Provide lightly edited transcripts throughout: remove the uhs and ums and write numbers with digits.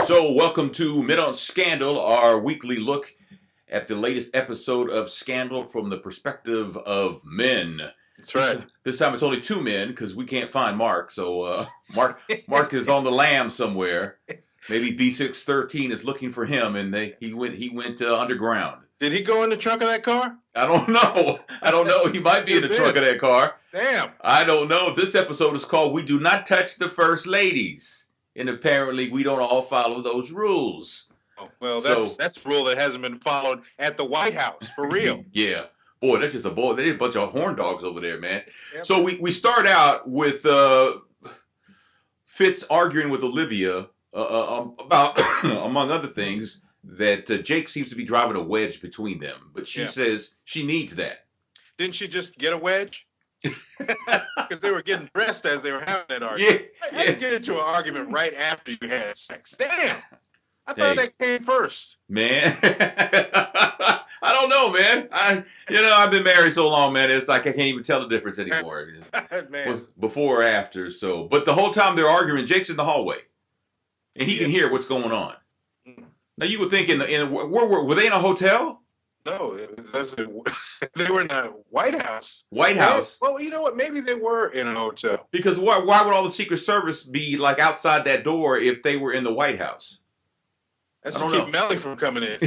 So, welcome to Men on Scandal, our weekly look at the latest episode of Scandal from the perspective of men. That's right. This time it's only two men because we can't find Mark. So Mark is on the lam somewhere. Maybe B613 is looking for him, and he went underground. Did he go in the trunk of that car? I don't know. He might be in the trunk of that car. Damn. I don't know. This episode is called "We Do Not Touch the First Ladies," and apparently we don't all follow those rules. Oh, well, that's a rule that hasn't been followed at the White House, for real. Yeah. Boy, that's just they're a bunch of horn dogs over there, man. Yep. So we start out with Fitz arguing with Olivia about, among other things, that Jake seems to be driving a wedge between them. But she says she needs that. Didn't she just get a wedge? Because they were getting dressed as they were having that argument. Yeah. How did you get into an argument right after you had sex? Damn. I thought that came first. Man. I don't know, man. I've been married so long, man. It's like I can't even tell the difference anymore. Man. Before or after. So, but the whole time they're arguing, Jake's in the hallway, and he can hear what's going on. Now you would think were they in a hotel? No, they were in the White House. White House. Well, you know what? Maybe they were in a hotel. Because why would all the Secret Service be like outside that door if they were in the White House? That's to keep Mellie from coming in.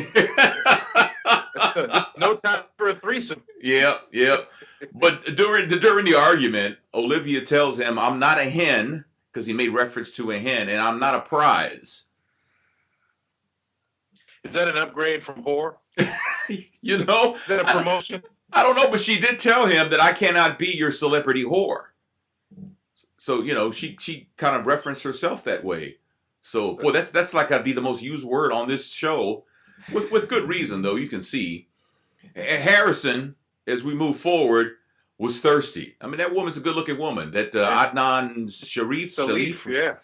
No time for a threesome. Yep. But during the argument, Olivia tells him, "I'm not a hen," because he made reference to a hen, "and I'm not a prize." Is that an upgrade from whore? Is that a promotion? I don't know, but she did tell him that I cannot be your celebrity whore. So, she kind of referenced herself that way. So, boy, that's like gotta be the most used word on this show. With good reason, though, you can see. Harrison, as we move forward, was thirsty. I mean, that woman's a good-looking woman. That Adnan Sharif. Yeah.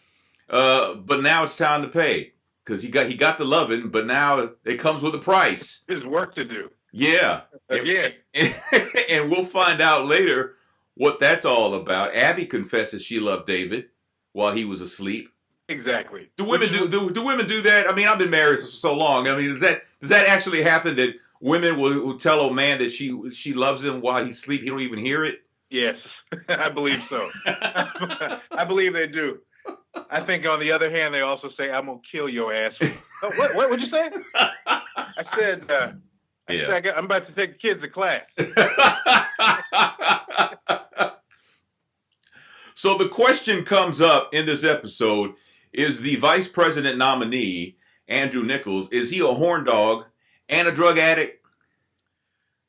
But now it's time to pay. Because he got the loving, but now it comes with a price. There's work to do. Yeah. Again. And we'll find out later what that's all about. Abby confesses she loved David while he was asleep. Exactly. Do women do that? I mean, I've been married for so long. I mean, does that actually happen that women will tell a man that she loves him while he's asleep? He don't even hear it? Yes, I believe so. I believe they do. I think on the other hand, they also say, "I'm gonna kill your ass." What would you say? I said, I'm about to take the kids to class. So the question comes up in this episode: is the vice president nominee, Andrew Nichols, is he a horn dog and a drug addict?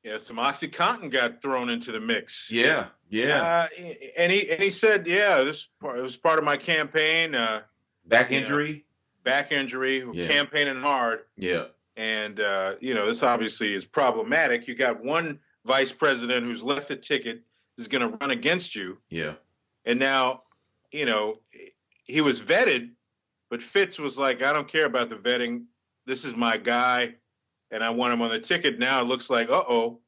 Yeah, some OxyContin got thrown into the mix. Yeah. And he said, it was part of my campaign. Back injury? Campaigning hard. Yeah. And, this obviously is problematic. You got one vice president who's left the ticket, is going to run against you. Yeah. And now, he was vetted, but Fitz was like, "I don't care about the vetting. This is my guy, and I want him on the ticket." Now it looks like, how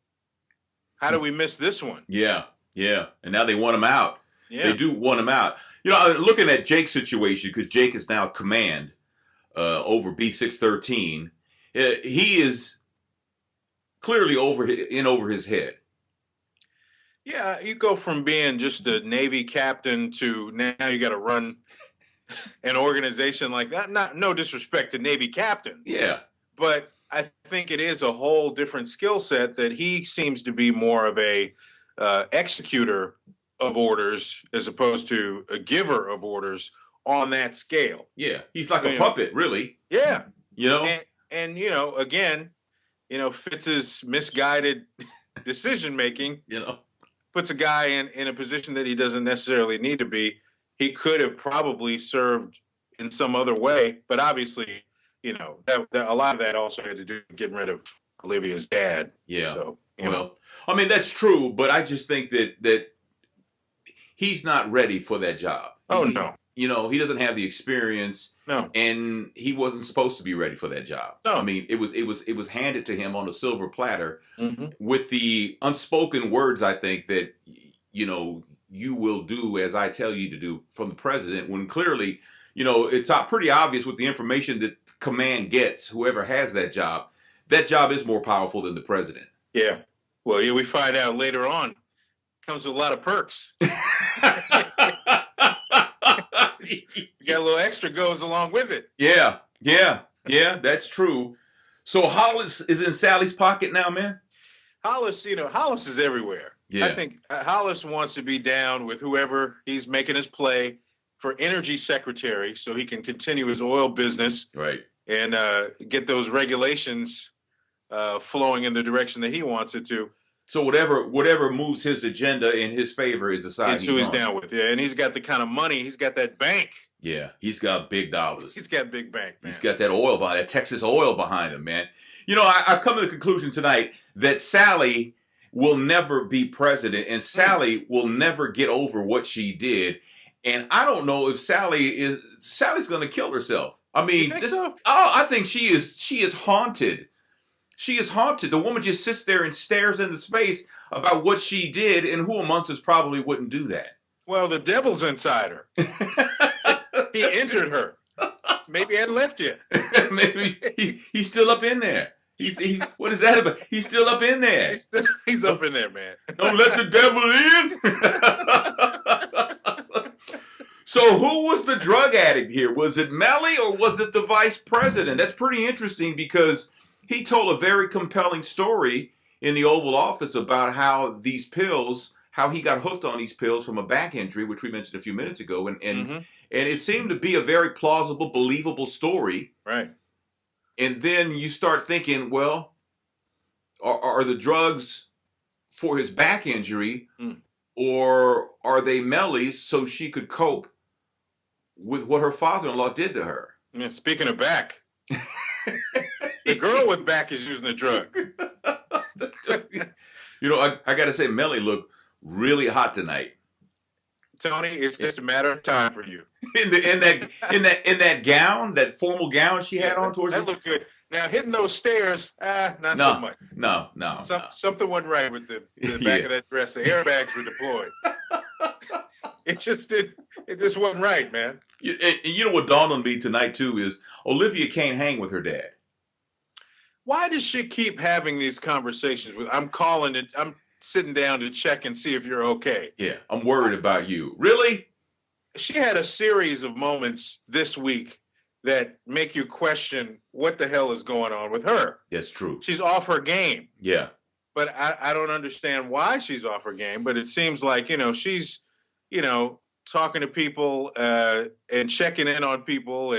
do we miss this one? Yeah. And now they want him out. Yeah. They do want him out. Looking at Jake's situation, because Jake is now command over B613, he is clearly over his head. Yeah, you go from being just a Navy captain to now you got to run an organization like that. No disrespect to Navy captains. Yeah. But I think it is a whole different skill set that he seems to be more of a executor of orders as opposed to a giver of orders on that scale. Yeah. He's like a puppet, really. Yeah. And again, Fitz's misguided decision making, puts a guy in a position that he doesn't necessarily need to be. He could have probably served in some other way, but obviously, that a lot of that also had to do with getting rid of Olivia's dad. Yeah. So, I mean, that's true, but I just think that he's not ready for that job. No. He doesn't have the experience. No. And he wasn't supposed to be ready for that job. No. I mean, it was handed to him on a silver platter with the unspoken words, I think, that, you will do as I tell you to do from the president, when clearly it's pretty obvious with the information that command gets, whoever has that job is more powerful than the president. Yeah. Well, yeah, we find out later on, comes with a lot of perks. You got a little extra goes along with it. Yeah, that's true. So Hollis is in Sally's pocket now, man? Hollis is everywhere. Yeah. I think Hollis wants to be down with whoever he's making his play for energy secretary so he can continue his oil business. Right. And get those regulations flowing in the direction that he wants it to. So whatever moves his agenda in his favor is the side he's who he's down with. Yeah, and he's got the kind of money. He's got that bank. Yeah, he's got big dollars. He's got big bank, man. He's got that oil behind, that Texas oil behind him, man. I've come to the conclusion tonight that Sally will never be president, and Sally will never get over what she did. And I don't know if Sally's going to kill herself. I mean, I think she is haunted. She is haunted. The woman just sits there and stares into space about what she did, and who amongst us probably wouldn't do that? Well, the devil's inside her. He entered her. Maybe he hadn't left yet. Maybe he's still up in there. What is that about? He's still up in there. He's up in there, man. Don't let the devil in. So who was the drug addict here? Was it Mellie or was it the vice president? That's pretty interesting because he told a very compelling story in the Oval Office about how he got hooked on these pills from a back injury, which we mentioned a few minutes ago. And it seemed to be a very plausible, believable story. Right. And then you start thinking, well, are the drugs for his back injury or are they Mellie's so she could cope with what her father-in-law did to her? Yeah, speaking of back, the girl with back is using the drug. I got to say, Mellie looked really hot tonight. Tony, it's just a matter of time for you. In that gown, that formal gown she had on towards that looked good. Now hitting those stairs, not so much. No. Something wasn't right with the back of that dress. The airbags were deployed. It just wasn't right, man. You know what dawned on me tonight too is Olivia can't hang with her dad. Why does she keep having these conversations with? I'm sitting down to check and see if you're okay. Yeah, I'm worried about you. Really? She had a series of moments this week that make you question what the hell is going on with her. That's true. She's off her game. Yeah. But I don't understand why she's off her game. But it seems like, she's, talking to people and checking in on people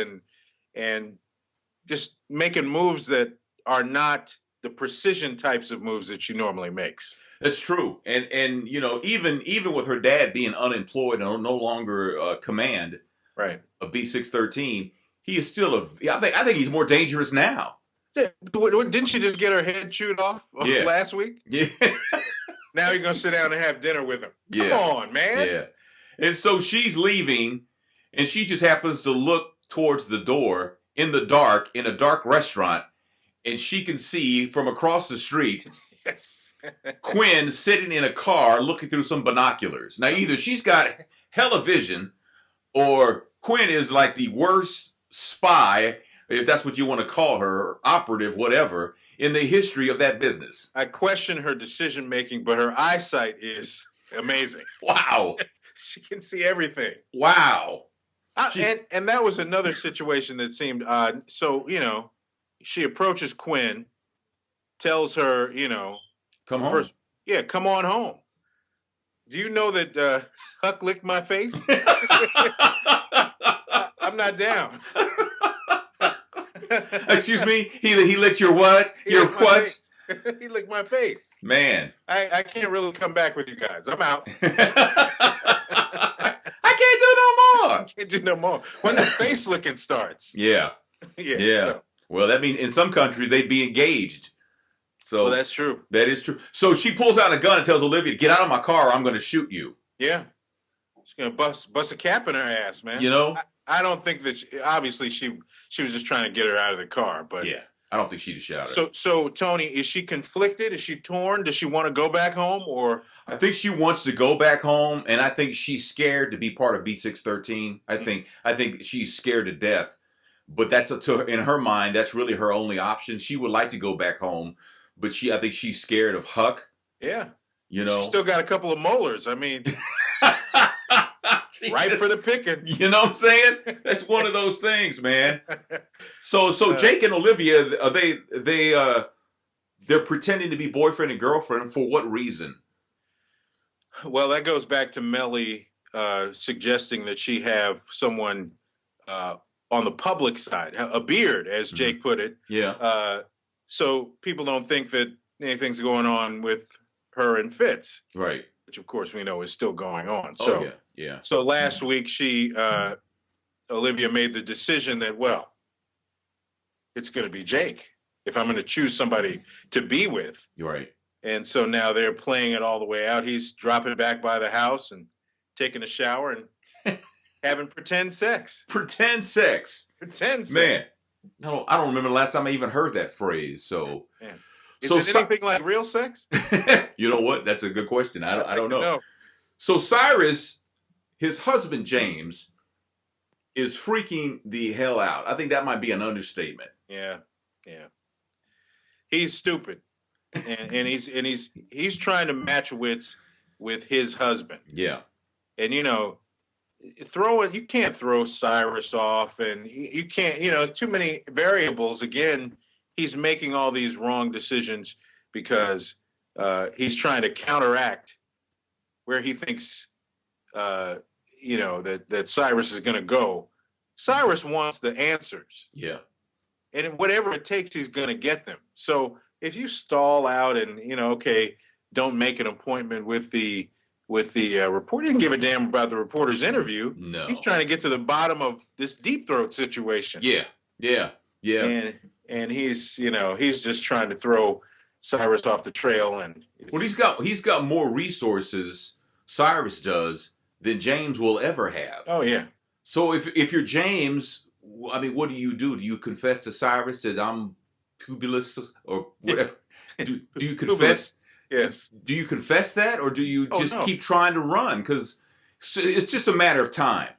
and just making moves that are not the precision types of moves that she normally makes. That's true. And even with her dad being unemployed and no longer command of B613, he is still I think he's more dangerous now. Yeah. Didn't she just get her head chewed off last week? Yeah. Now you're going to sit down and have dinner with him. Yeah. Come on, man. Yeah. And so she's leaving and she just happens to look towards the door in the dark, in a dark restaurant, and she can see from across the street Quinn sitting in a car looking through some binoculars. Now, either she's got hella vision or Quinn is like the worst spy, if that's what you want to call her, operative, whatever, in the history of that business. I question her decision making, but her eyesight is amazing. Wow. She can see everything. Wow. And that was another situation that seemed odd. So, she approaches Quinn, tells her, come home. Come on home. Do you know that Huck licked my face? I'm not down. Excuse me? He licked your what? Your what? He licked my face. Man. I can't really come back with you guys. I'm out. I can't do no more. When the face licking starts. Yeah. Yeah. So. Well, that means in some countries they'd be engaged. So that's true. That is true. So she pulls out a gun and tells Olivia, "Get out of my car or I'm going to shoot you." Yeah. She's going to bust a cap in her ass, man. You know? I don't think that obviously she was just trying to get her out of the car, but yeah. I don't think she'd have shouted. So Tony, is she conflicted? Is she torn? Does she want to go back home, or? I think she wants to go back home, and I think she's scared to be part of B613. I think she's scared to death. But that's in her mind, that's really her only option. She would like to go back home, but I think she's scared of Huck. Yeah. You know, she's still got a couple of molars. I mean, right for the picking. You know what I'm saying? That's one of those things, man. So Jake and Olivia, they're pretending to be boyfriend and girlfriend for what reason? Well, that goes back to Mellie suggesting that she have someone on the public side, a beard, as Jake put it. Yeah. So people don't think that anything's going on with her and Fitz. Right. Which, of course, we know is still going on. Oh, so, yeah. So last week, Olivia made the decision that, well, it's going to be Jake if I'm going to choose somebody to be with. Right. And so now they're playing it all the way out. He's dropping back by the house and taking a shower and having pretend sex. Pretend sex. Pretend sex. Man, I don't remember the last time I even heard that phrase. So, man. Is it anything like real sex? You know what? That's a good question. I don't know. So Cyrus, his husband James, is freaking the hell out. I think that might be an understatement. Yeah. He's stupid, and he's trying to match wits with his husband. Yeah. And you can't throw Cyrus off, and you can't, too many variables. Again, he's making all these wrong decisions because he's trying to counteract where he thinks, that Cyrus is going to go. Cyrus wants the answers. Yeah. And whatever it takes, he's going to get them. So if you stall out and, don't make an appointment with the reporter, he didn't give a damn about the reporter's interview. No. He's trying to get to the bottom of this deep throat situation. Yeah. And he's just trying to throw Cyrus off the trail. And he's got more resources, Cyrus does, than James will ever have. Oh yeah. So if you're James, I mean, what do? Do you confess to Cyrus that I'm pubulous or whatever? do you confess? Yes. Do you confess that, or do you just keep trying to run? Because it's just a matter of time.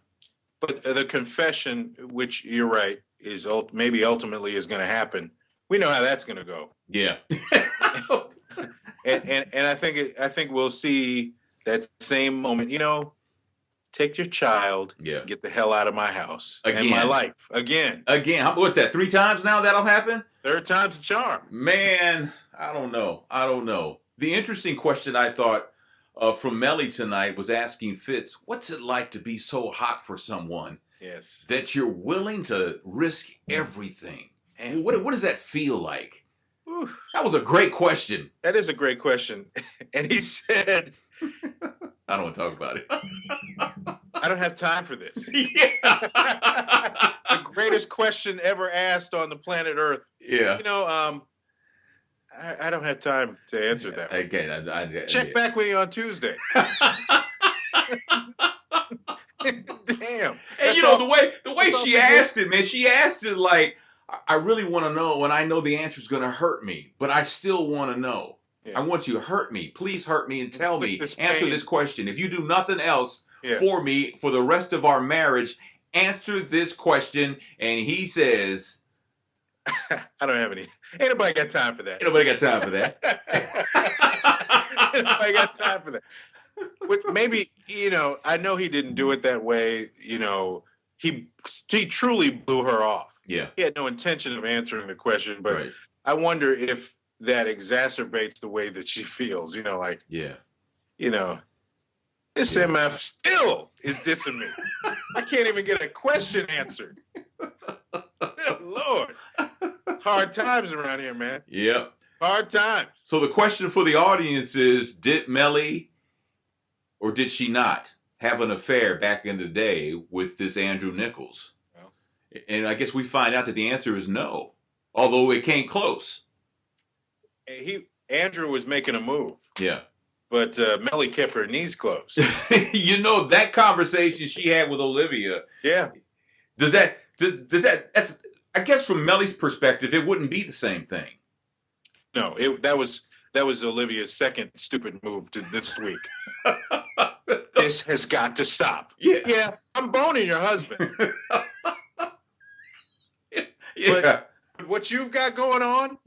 But the confession, which you're right, is maybe ultimately is going to happen. We know how that's going to go. Yeah. and I think we'll see that same moment. Take your child. Yeah. Get the hell out of my house. Again. And my life. Again. What's that? 3 times now that'll happen? Third time's a charm. Man, I don't know. The interesting question I thought from Mellie tonight was asking Fitz, what's it like to be so hot for someone? Yes. That you're willing to risk everything? And what does that feel like? Whew. That was a great question. That is a great question. And he said... I don't want to talk about it. I don't have time for this. Yeah. The greatest question ever asked on the planet Earth. Yeah. I don't have time to answer that. Again, check back with you on Tuesday. Damn. And the way she asked it, man, she asked it like, I really want to know when I know the answer is going to hurt me, but I still want to know. Yeah. I want you to hurt me. Please hurt me and tell me, answer this question. If you do nothing else for me for the rest of our marriage, answer this question. And he says, I don't have any. Ain't nobody got time for that. Ain't nobody got time for that. Ain't nobody got time for that. Which maybe, I know he didn't do it that way. He truly blew her off. Yeah. He had no intention of answering the question, but I wonder if that exacerbates the way that she feels, this MF still is dissing me. I can't even get a question answered. Good Lord. Hard times around here, man. Yep. Hard times. So the question for the audience is, did Mellie or did she not have an affair back in the day with this Andrew Nichols? Well, and I guess we find out that the answer is no, although it came close. Andrew was making a move. Yeah. But Mellie kept her knees closed. That conversation she had with Olivia. Yeah. That's I guess from Mellie's perspective, it wouldn't be the same thing. No, that was Olivia's second stupid move to this week. This has got to stop. Yeah, I'm boning your husband. Yeah. But what you've got going on,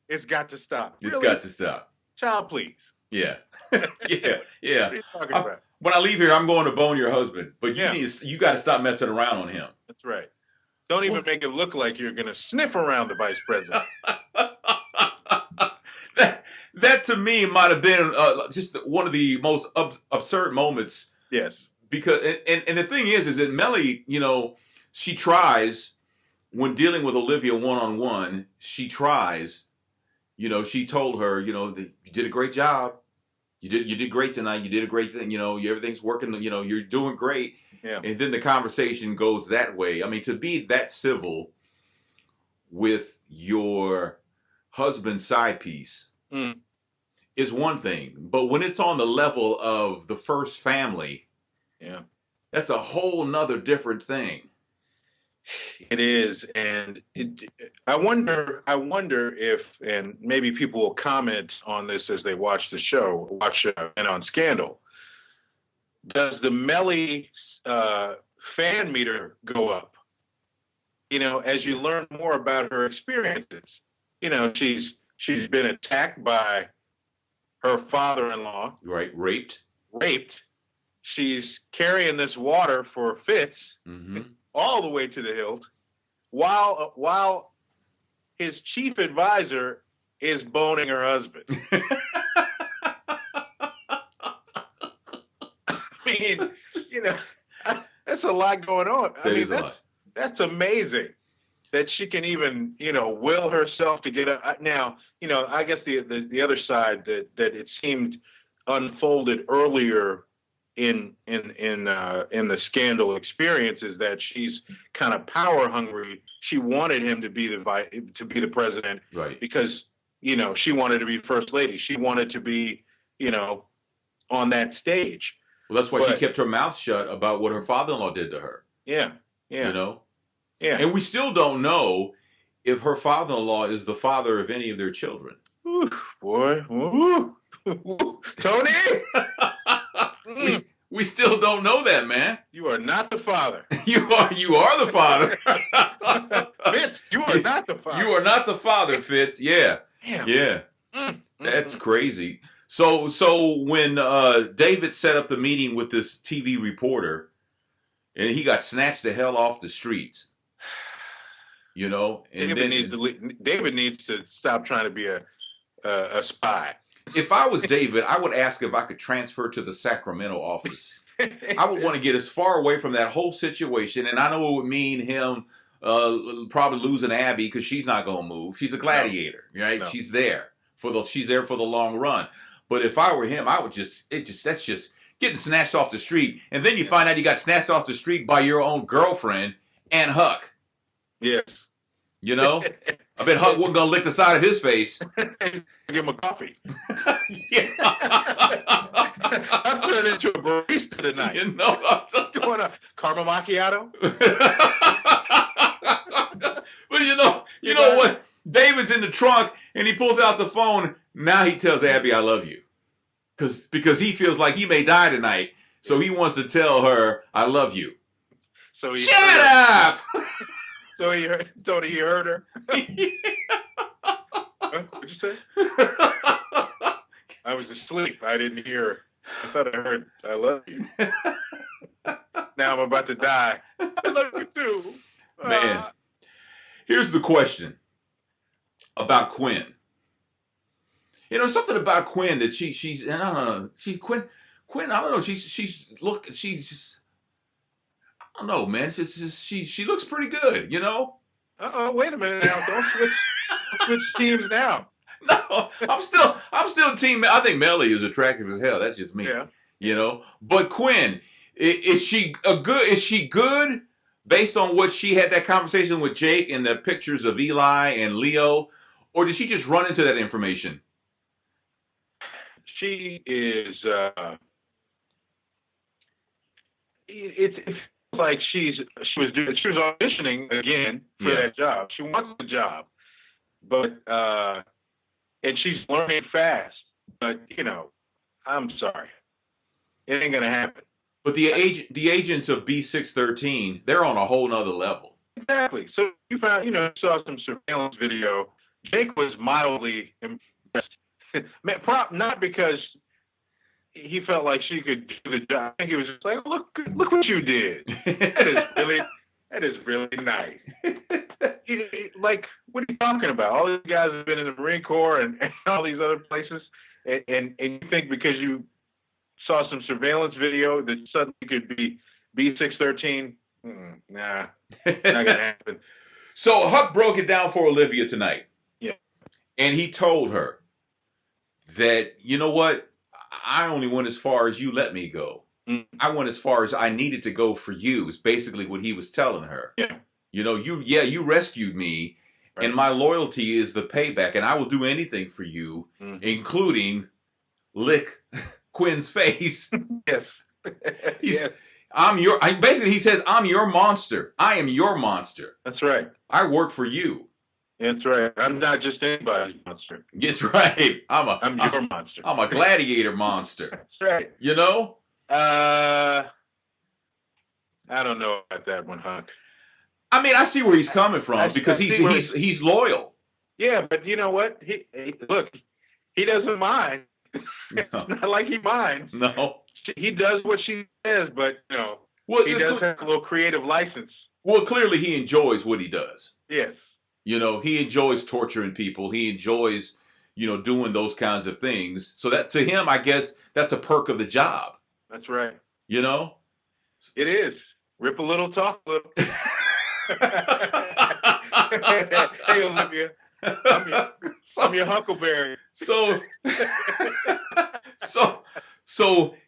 it's got to stop. It's got to stop. Child, please. Yeah. Yeah. Yeah. What are you talking about? When I leave here, I'm going to bone your husband, but you got to stop messing around on him. That's right. Don't even make it look like you're going to sniff around the vice president. That to me might have been just one of the most absurd moments. Yes. Because and the thing is that Mellie, she tries when dealing with Olivia one-on-one. She tries, she told her, you did a great job. You did great tonight. You did a great thing. Everything's working. You're doing great. Yeah. And then the conversation goes that way. I mean, to be that civil with your husband's side piece is one thing, but when it's on the level of the first family, that's a whole nother different thing. It is, and I wonder if, and maybe people will comment on this as they watch the show, and on Scandal. Does the Mellie fan meter go up? As you learn more about her experiences. She's been attacked by her father-in-law. Right, raped. She's carrying this water for Fitz all the way to the hilt, while his chief advisor is boning her husband. I mean, that's a lot going on. That's amazing that she can even, will herself to get up. Now, I guess the other side that it seemed unfolded earlier in the Scandal experience is that she's kind of power hungry. She wanted him to be the president, right? Because she wanted to be first lady. She wanted to be on that stage. Well, that's why she kept her mouth shut about what her father-in-law did to her. Yeah. Yeah. And we still don't know if her father-in-law is the father of any of their children. Ooh, boy. Ooh. Tony! We still don't know that, man. You are not the father. You are the father. Fitz, you are not the father. You are not the father, Fitz. Yeah. Damn. Yeah. That's crazy. So when David set up the meeting with this TV reporter, and he got snatched the hell off the streets, and David needs to stop trying to be a spy. If I was David, I would ask if I could transfer to the Sacramento office. I would want to get as far away from that whole situation, and I know it would mean him probably losing Abby because she's not going to move. She's a gladiator, right? No. She's there for the long run. But if I were him, I would that's just getting snatched off the street, and then you find out you got snatched off the street by your own girlfriend and Huck. Yes. I bet Huck wasn't going to lick the side of his face. Give him a coffee. Yeah. I'm turning into a barista tonight. What's going on? Caramel macchiato? But you know what? David's in the trunk, and he pulls out the phone. Now he tells Abby, I love you. Because he feels like he may die tonight, so he wants to tell her, I love you. So Shut up! So he heard her? What'd you say? I was asleep. I didn't hear her. I thought I heard, I love you. Now I'm about to die. I love you too. Man, here's the question about Quinn. Something about Quinn that she's and I don't know. Quinn. I don't know. She's just. I don't know, man. It's just, she looks pretty good, Wait a minute now. Don't switch teams now. No, I'm still team. I think Mellie is attractive as hell. That's just me. Yeah. But Quinn, is she good based on what she had that conversation with Jake and the pictures of Eli and Leo, or did she just run into that information? She is. like she was auditioning again for that job. She wants the job, but and she's learning fast. But I'm sorry, it ain't gonna happen. But the agents of B613, they're on a whole nother level. Exactly. So you found, saw some surveillance video. Jake was mildly impressed. Not because he felt like she could do the job. I think he was just like, look what you did. That is really nice. Like, what are you talking about? All these guys have been in the Marine Corps and all these other places, and you think because you saw some surveillance video that suddenly could be B613? Nah, not gonna happen. So Huck broke it down for Olivia tonight. Yeah, and he told her that, you know what, I only went as far as you let me go. I went as far as I needed to go for you. Is basically what he was telling her. Yeah. You rescued me, right, and my loyalty is the payback, and I will do anything for you, including lick Quinn's face. Yes. Yes. Basically, he says, I'm your monster. I am your monster. That's right. I work for you. That's right. I'm not just anybody's monster. That's right. I'm your monster. I'm a gladiator monster. That's right. I don't know about that one, Huck. I mean, I see where he's coming from because he's loyal. Yeah, but you know what? He doesn't mind. No. It's not like he minds. No. He does what she says, but he does have a little creative license. Well, clearly he enjoys what he does. Yes. He enjoys torturing people. He enjoys, doing those kinds of things. So that to him, I guess that's a perk of the job. That's right. It is. Rip a little, talk a little. Hey, Olivia. I'm your huckleberry. So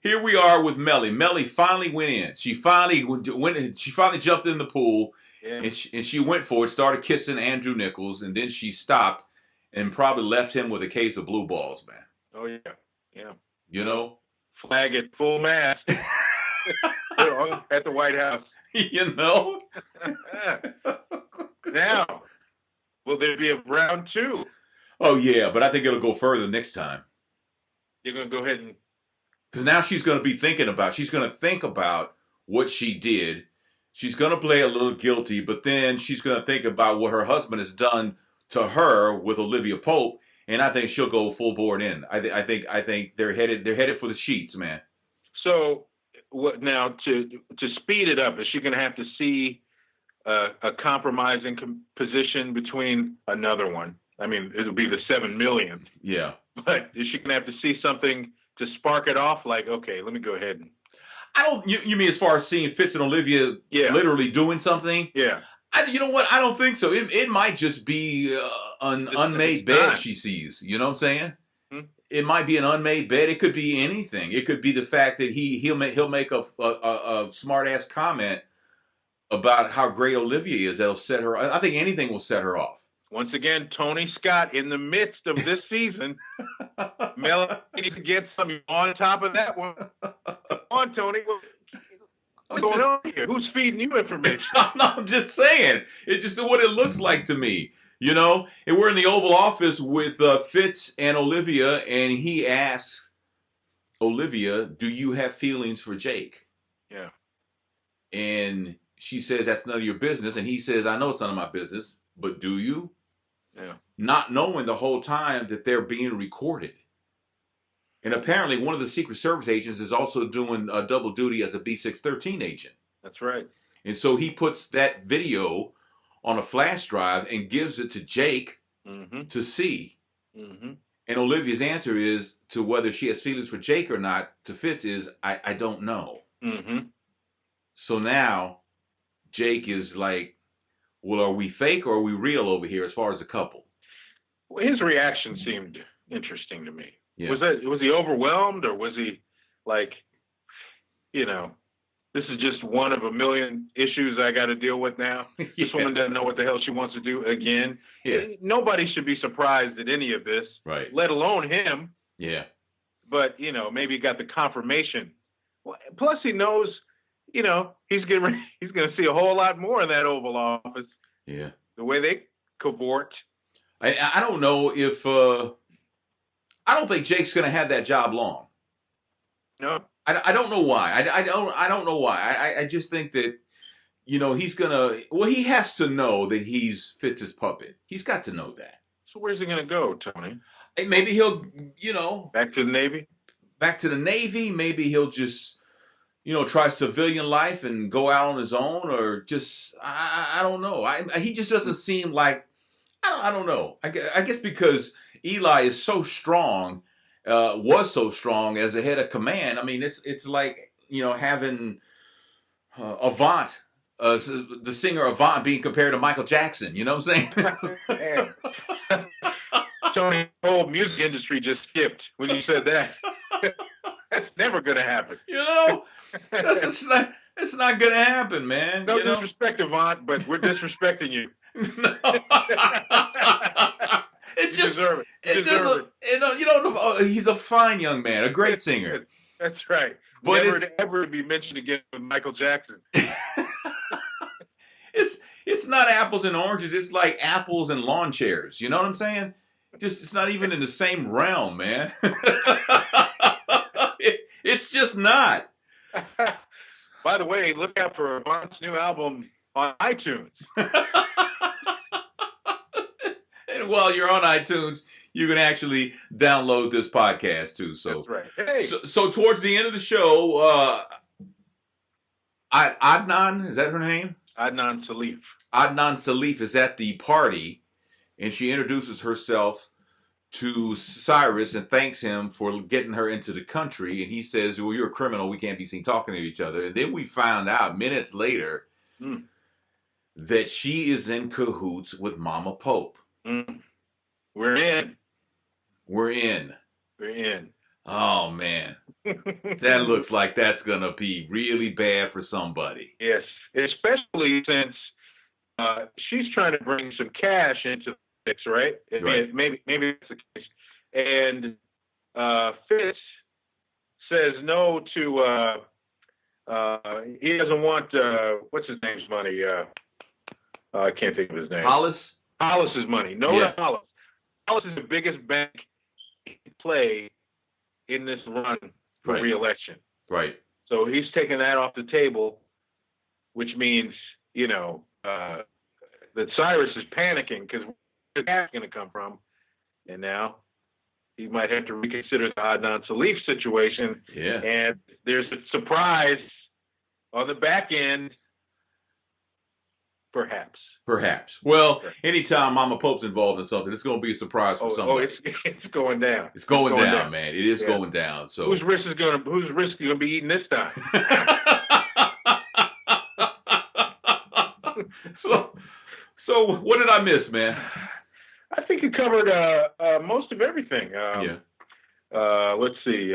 here we are with Mellie. Mellie finally went in. She finally went. She finally jumped in the pool, and she went for it. Started kissing Andrew Nichols, and then she stopped and probably left him with a case of blue balls, man. Oh yeah. Flag at full mast at the White House. Now, will there be a round 2? Oh yeah, but I think it'll go further next time. You're gonna go ahead and. Because now she's going to think about what she did. She's going to play a little guilty, but then she's going to think about what her husband has done to her with Olivia Pope, and I think she'll go full board in. I think they're headed for the sheets, man. So what now? To speed it up, is she going to have to see a compromising position between another one? I mean, it'll be the 7 million. Yeah. But is she going to have to see something to spark it off? Like, okay, let me go ahead and. You mean as far as seeing Fitz and Olivia literally doing something? Yeah. You know what? I don't think so. It might just be an unmade bed she sees. You know what I'm saying? Hmm? It might be an unmade bed. It could be anything. It could be the fact that he'll make a smart ass comment about how great Olivia is. That'll set her. I think anything will set her off. Once again, Tony Scott in the midst of this season. Mellie needs to get some on top of that one. Come on, Tony. What's going on here? Who's feeding you information? I'm just saying. It's just what it looks like to me. And we're in the Oval Office with Fitz and Olivia, and he asks Olivia, do you have feelings for Jake? Yeah. And she says, that's none of your business. And he says, I know it's none of my business, but do you? Yeah. Not knowing the whole time that they're being recorded. And apparently one of the Secret Service agents is also doing a double duty as a B613 agent. That's right. And so he puts that video on a flash drive and gives it to Jake to see. Mm-hmm. And Olivia's answer is to whether she has feelings for Jake or not to Fitz is, I don't know. Mm-hmm. So now Jake is like, well, are we fake or are we real over here as far as a couple? Well, his reaction seemed interesting to me. Yeah. Was he overwhelmed, or was he like, this is just one of a million issues I got to deal with now? This woman doesn't know what the hell she wants to do again. Yeah. Nobody should be surprised at any of this, right? Let alone him. Yeah. But maybe he got the confirmation. Plus, he knows he's gonna see a whole lot more in that Oval Office. Yeah. The way they cavort. I don't know if I don't think Jake's going to have that job long. No. I don't know why. I don't know why. I just think that he's gonna. Well, he has to know that he's Fitz's puppet. He's got to know that. So where's he gonna go, Tony? Maybe he'll back to the Navy. Back to the Navy. Maybe he'll just try civilian life and go out on his own, or just I don't know. He just doesn't seem like I don't know. I guess because Eli is so strong, was so strong as a head of command. I mean, it's like having Avant, the singer Avant, being compared to Michael Jackson. You know what I'm saying? Tony, the whole music industry just skipped when you said that. That's never going to happen. It's not going to happen, man. No disrespect, Avant, but we're disrespecting you. No. You deserve it. He's a fine young man, a great singer. That's right. But never to ever be mentioned again with Michael Jackson. It's not apples and oranges. It's like apples and lawn chairs. You know what I'm saying? It's not even in the same realm, man. It's just not. By the way, look out for Avant's new album on iTunes. And while you're on iTunes, you can actually download this podcast too. So, that's right. Hey. So towards the end of the show, Adnan, is that her name? Adnan Salif. Adnan Salif is at the party, and she introduces herself to Cyrus and thanks him for getting her into the country. And he says, well, you're a criminal. We can't be seen talking to each other. And then we found out minutes later that she is in cahoots with Mama Pope. We're in. We're in. We're in. Oh, man. That looks like that's going to be really bad for somebody. Yes, especially since she's trying to bring some cash into the mix, right? Right. Maybe that's the case. And Fitz says no to, he doesn't want, what's his name's money? I can't think of his name. Hollis? Hollis's money. No to Hollis. Hollis is the biggest bank play in this run for re-election. Right. So he's taking that off the table, which means, that Cyrus is panicking because where's that going to come from? And now he might have to reconsider the Adnan Salif situation. Yeah. And there's a surprise on the back end, perhaps. Well, anytime Mama Pope's involved in something, it's going to be a surprise for somebody. It's going down. It's going down, man. It is going down. So whose risk is going to be eaten this time? So what did I miss, man? I think you covered most of everything. Let's see.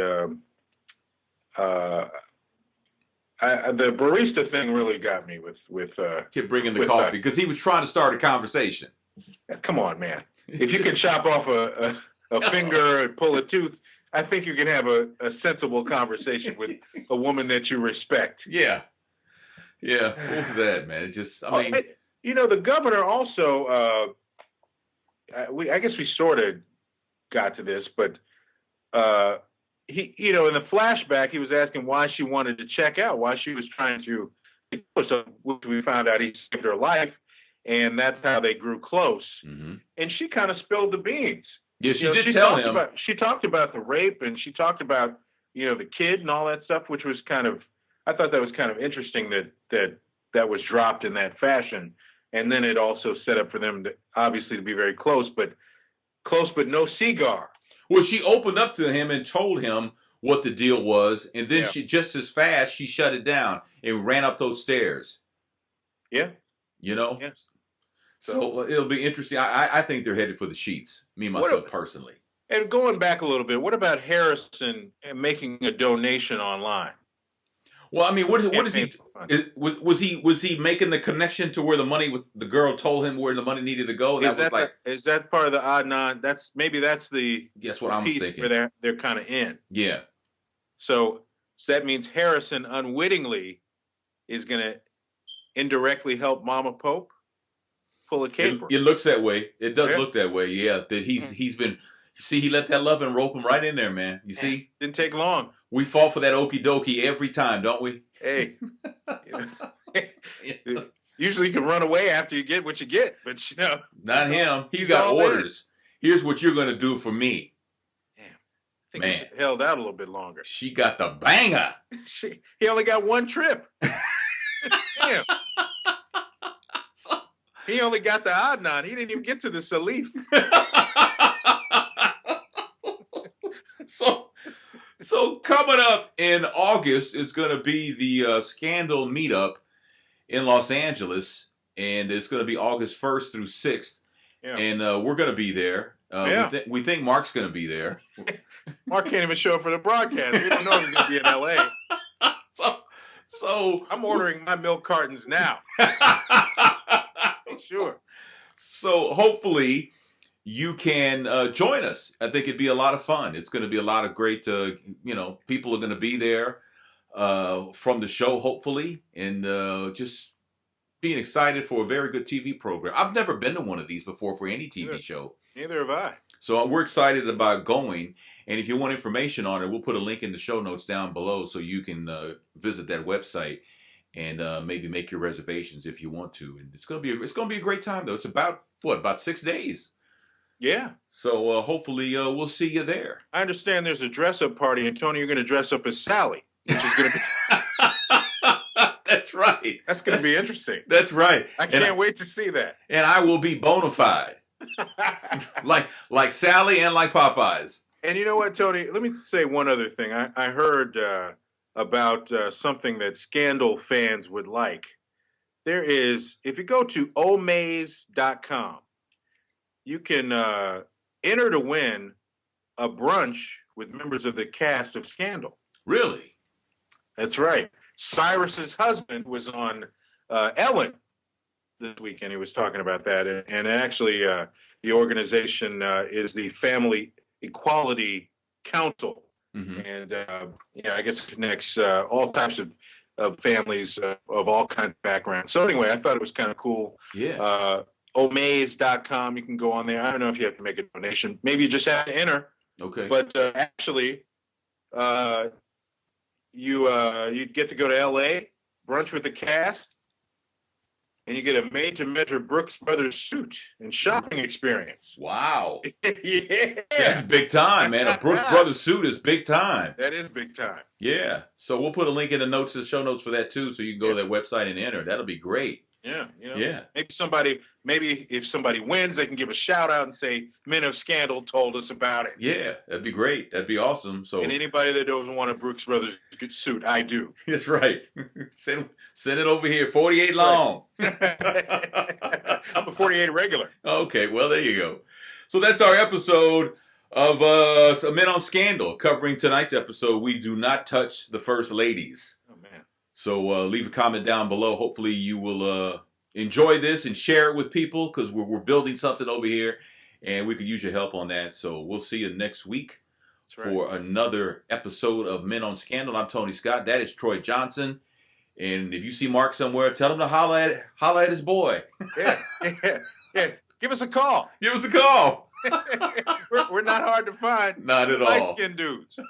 The barista thing really got me with kept bringing the coffee because he was trying to start a conversation. Come on, man! If you can chop off a finger and pull a tooth, I think you can have a sensible conversation with a woman that you respect. Yeah. What was that, man? It's just, I mean, the governor also. I guess we sort of got to this, but he, in the flashback, he was asking why she wanted to check out, why she was trying to. So we found out he saved her life, and that's how they grew close. Mm-hmm. And she kind of spilled the beans. Yeah, she did tell him. She talked about the rape, and she talked about the kid and all that stuff, which was kind of. I thought that was kind of interesting that was dropped in that fashion, and then it also set up for them to obviously to be very close, but no cigar. Well, she opened up to him and told him what the deal was, and then she just as fast she shut it down and ran up those stairs. Yeah. Yeah. So it'll be interesting. I think they're headed for the sheets. Me myself personally. And going back a little bit, what about Harrison making a donation online? Well, I mean, what is he? Was he making the connection to where the money was? The girl told him where the money needed to go. Is that part of the Adnan? That's the. Guess what I'm thinking. Where they're kind of in. Yeah. So that means Harrison unwittingly is going to indirectly help Mama Pope pull a caper. It looks that way. It does look that way. Yeah, that he's been. See, he let that loving rope him right in there, man. You see, didn't take long. We fall for that okie dokie every time, don't we? Hey, usually you can run away after you get what you get, but not him. He's got orders. Here's what you're going to do for me. Damn, I think he held out a little bit longer. She got the banger. He only got one trip. Damn. He only got the Adnan. He didn't even get to the Salif. So coming up in August is going to be the Scandal meetup in Los Angeles, and it's going to be August 1st through 6th, and we're going to be there. We think Mark's going to be there. Mark can't even show up for the broadcast. We don't know if he's going to be in L.A. So I'm ordering my milk cartons now. Sure. So hopefully you can join us. I think it'd be a lot of fun. It's going to be a lot of great, people are going to be there from the show, hopefully, and just being excited for a very good TV program. I've never been to one of these before for any TV show. Neither have I. So we're excited about going. And if you want information on it, we'll put a link in the show notes down below so you can visit that website and maybe make your reservations if you want to. And it's gonna be a great time though. It's about 6 days. Yeah. So hopefully we'll see you there. I understand there's a dress-up party, and Tony, you're going to dress up as Sally, which is going to be. That's right. That's going to be interesting. That's right. I can't wait to see that. And I will be bona fide, like Sally and like Popeyes. And you know what, Tony? Let me say one other thing. I heard about something that Scandal fans would like. There is, if you go to omaze.com, you can enter to win a brunch with members of the cast of Scandal. Really? That's right. Cyrus's husband was on Ellen this weekend. He was talking about that. And actually, the organization is the Family Equality Council. Mm-hmm. And, I guess it connects all types of families of all kinds of backgrounds. So anyway, I thought it was kind of cool. Yeah. Omaze.com. You can go on there. I don't know if you have to make a donation. Maybe you just have to enter. Okay. But actually, you get to go to L.A., brunch with the cast, and you get a made-to-measure Brooks Brothers suit and shopping experience. Wow. Yeah. That's big time, man. A Brooks Brothers suit is big time. That is big time. Yeah. So we'll put a link in the show notes for that, too, so you can go to that website and enter. That'll be great. Yeah, yeah. Maybe if somebody wins, they can give a shout out and say, "Men of Scandal told us about it." Yeah, that'd be great. That'd be awesome. So, and anybody that doesn't want a Brooks Brothers suit, I do. That's right. Send it over here. 48 long. I'm a 48 regular. Okay, well there you go. So that's our episode of Men on Scandal. Covering tonight's episode, we do not touch the first ladies. Oh man. So leave a comment down below. Hopefully you will enjoy this and share it with people because we're building something over here and we could use your help on that. So we'll see you next week for another episode of Men on Scandal. I'm Tony Scott. That is Troy Johnson. And if you see Mark somewhere, tell him to holla at his boy. Yeah. Give us a call. Give us a call. We're not hard to find. Not at all. Light-skinned dudes.